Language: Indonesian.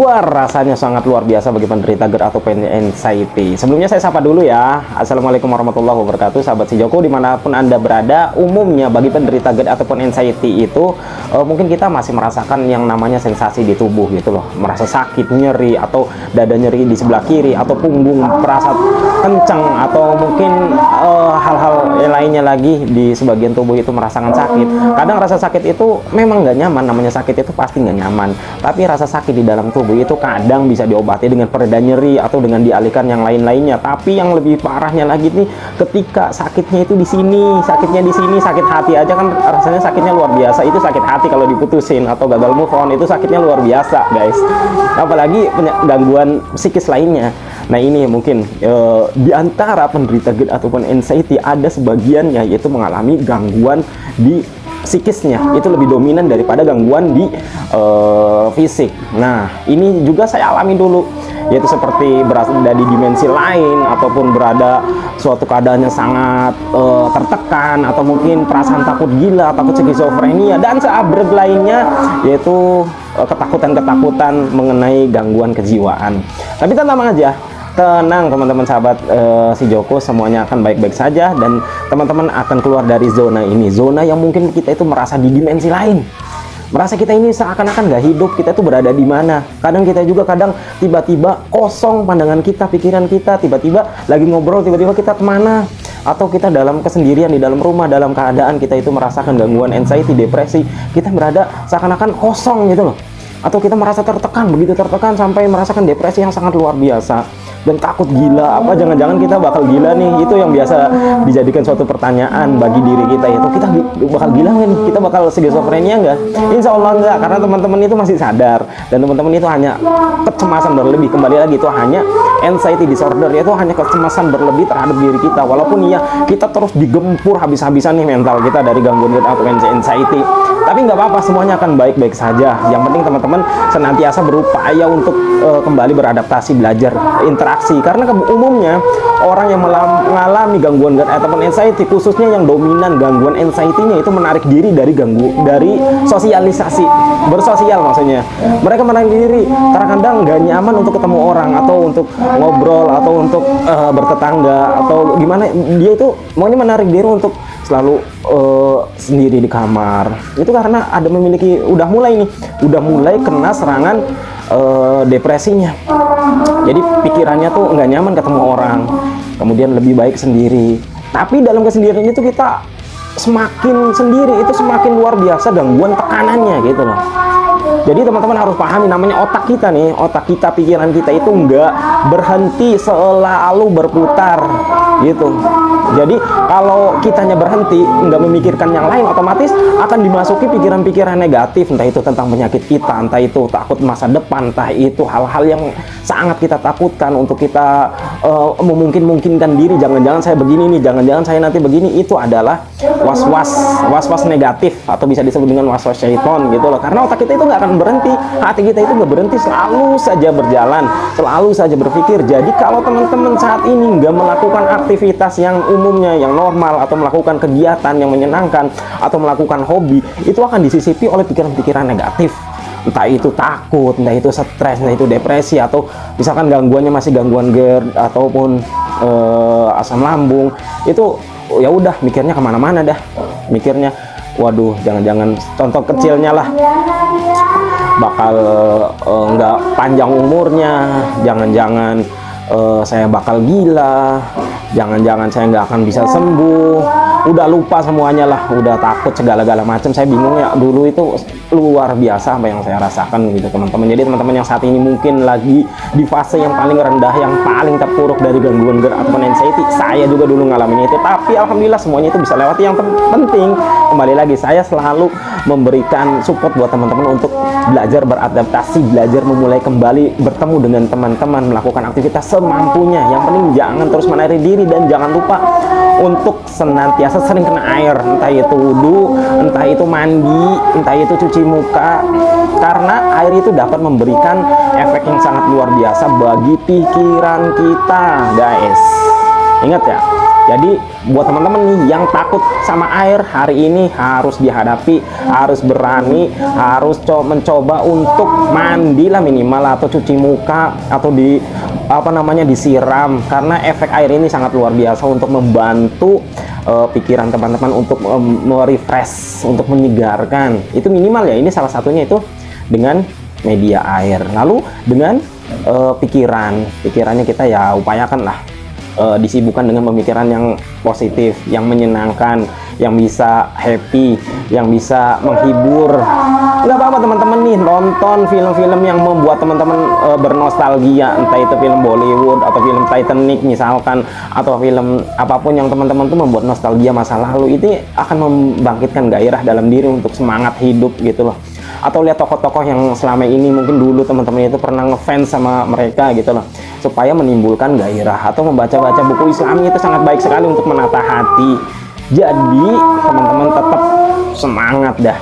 rasanya sangat luar biasa bagi penderita GERD atau anxiety. Sebelumnya saya sapa dulu ya. Assalamualaikum warahmatullahi wabarakatuh, sahabat si Joko dimanapun Anda berada. Umumnya bagi penderita GERD ataupun anxiety itu mungkin kita masih merasakan yang namanya sensasi di tubuh gitu loh. Merasa sakit, nyeri, atau dada nyeri di sebelah kiri, atau punggung terasa kencang, atau mungkin hal-hal lainnya lagi di sebagian tubuh itu merasakan sakit. Kadang rasa sakit itu memang nggak nyaman, namanya sakit itu pasti nggak nyaman. Tapi rasa sakit di dalam tubuh itu kadang bisa diobati dengan pereda nyeri atau dengan dialihkan yang lain-lainnya. Tapi yang lebih parahnya lagi nih, ketika sakitnya itu di sini, sakitnya di sini, sakit hati aja kan rasanya sakitnya luar biasa. Itu sakit hati kalau diputusin atau gagal move on, itu sakitnya luar biasa guys. Apalagi gangguan psikis lainnya. Nah ini mungkin di antara penderita GERD ataupun anxiety ada sebagian yaitu mengalami gangguan di psikisnya, itu lebih dominan daripada gangguan di fisik. Nah ini juga saya alami dulu, yaitu seperti berada di dimensi lain ataupun berada suatu keadaan yang sangat tertekan, atau mungkin perasaan takut gila, takut skizofrenia, dan seabrek lainnya, yaitu ketakutan-ketakutan mengenai gangguan kejiwaan. Tapi tenang aja, tenang teman-teman sahabat si Joko, semuanya akan baik-baik saja dan teman-teman akan keluar dari zona ini, zona yang mungkin kita itu merasa di dimensi lain, merasa kita ini seakan-akan nggak hidup, kita itu berada di mana. Kadang kita juga tiba-tiba kosong pandangan kita, pikiran kita, tiba-tiba lagi ngobrol, tiba-tiba kita kemana, atau kita dalam kesendirian di dalam rumah dalam keadaan kita itu merasakan gangguan anxiety, depresi, kita berada seakan-akan kosong gitu loh, atau kita merasa tertekan, begitu tertekan sampai merasakan depresi yang sangat luar biasa dan takut gila. Apa jangan-jangan kita bakal gila nih? Itu yang biasa dijadikan suatu pertanyaan bagi diri kita, yaitu kita bakal gila nggak nih? Kita bakal skizofrenia nggak? Insya Allah nggak, karena teman-teman itu masih sadar dan teman-teman itu hanya kecemasan berlebih. Kembali lagi, itu hanya anxiety disorder, yaitu hanya kecemasan berlebih terhadap diri kita. Walaupun iya kita terus digempur habis-habisan nih mental kita dari gangguan GERD atau anxiety, tapi nggak apa-apa, semuanya akan baik-baik saja. Yang penting teman-teman senantiasa berupaya untuk kembali beradaptasi, belajar interaksi, karena umumnya orang yang mengalami gangguan GERD ataupun anxiety, khususnya yang dominan gangguan anxiety-nya itu menarik diri dari sosialisasi, bersosial maksudnya. Mereka menarik diri, terkadang nggak nyaman untuk ketemu orang, atau untuk ngobrol, atau untuk bertetangga, atau gimana. Dia itu maunya menarik diri untuk selalu sendiri di kamar. Itu karena udah mulai kena serangan depresinya. Jadi pikirannya tuh nggak nyaman ketemu orang, kemudian lebih baik sendiri. Tapi dalam kesendirian itu kita semakin sendiri, itu semakin luar biasa gangguan tekanannya gitu loh. Jadi teman-teman harus pahami, namanya otak kita nih, otak kita, pikiran kita itu nggak berhenti, selalu berputar gitu. Jadi kalau kitanya berhenti, nggak memikirkan yang lain, otomatis akan dimasuki pikiran-pikiran negatif, entah itu tentang penyakit kita, entah itu takut masa depan, entah itu hal-hal yang sangat kita takutkan untuk kita memungkinkan diri. Jangan-jangan saya begini nih, jangan-jangan saya nanti begini. Itu adalah was-was negatif, atau bisa disebut dengan was-was syaiton gitu loh. Karena otak kita itu nggak akan berhenti, hati kita itu nggak berhenti, selalu saja berjalan, selalu saja berpikir. Jadi kalau teman-teman saat ini nggak melakukan aktivitas yang umumnya, yang normal, atau melakukan kegiatan yang menyenangkan, atau melakukan hobi, itu akan disisipi oleh pikiran-pikiran negatif. Entah itu takut, entah itu stres, entah itu depresi, atau misalkan gangguannya masih gangguan GERD ataupun asam lambung, itu ya udah mikirnya kemana-mana dah. Mikirnya, waduh, jangan-jangan contoh kecilnya lah, bakal nggak panjang umurnya, jangan-jangan saya bakal gila, jangan-jangan saya nggak akan bisa sembuh. Udah lupa semuanya lah, udah takut segala-gala macam. Saya bingung ya, dulu itu luar biasa apa yang saya rasakan gitu teman-teman. Jadi teman-teman yang saat ini mungkin lagi di fase yang paling rendah, yang paling terpuruk dari gangguan GERD atau anxiety, saya juga dulu ngalamin itu, tapi alhamdulillah semuanya itu bisa lewati. Yang penting kembali lagi, saya selalu memberikan support buat teman-teman untuk belajar beradaptasi, belajar memulai kembali bertemu dengan teman-teman, melakukan aktivitas semampunya. Yang penting jangan terus menarik diri, dan jangan lupa untuk senantiasa sering kena air, entah itu wudhu, entah itu mandi, entah itu cuci muka, karena air itu dapat memberikan efek yang sangat luar biasa bagi pikiran kita guys. Ingat ya, Jadi buat teman-teman nih yang takut sama air, hari ini harus dihadapi, harus berani, harus mencoba untuk mandi lah minimal, atau cuci muka, atau disiram, karena efek air ini sangat luar biasa untuk membantu pikiran teman-teman, untuk merefresh, untuk menyegarkan. Itu minimal ya, ini salah satunya itu dengan media air. Lalu dengan pikirannya kita ya upayakan lah disibukkan dengan pemikiran yang positif, yang menyenangkan, yang bisa happy, yang bisa menghibur. Nggak apa-apa teman-teman nih nonton film-film yang membuat teman-teman bernostalgia, entah itu film Bollywood atau film Titanic misalkan, atau film apapun yang teman-teman tuh membuat nostalgia masa lalu, itu akan membangkitkan gairah dalam diri untuk semangat hidup gitu loh. Atau lihat tokoh-tokoh yang selama ini mungkin dulu teman-teman itu pernah ngefans sama mereka gitu loh, supaya menimbulkan gairah. Atau membaca-baca buku Islami itu sangat baik sekali untuk menata hati. Jadi teman-teman tetap semangat dah.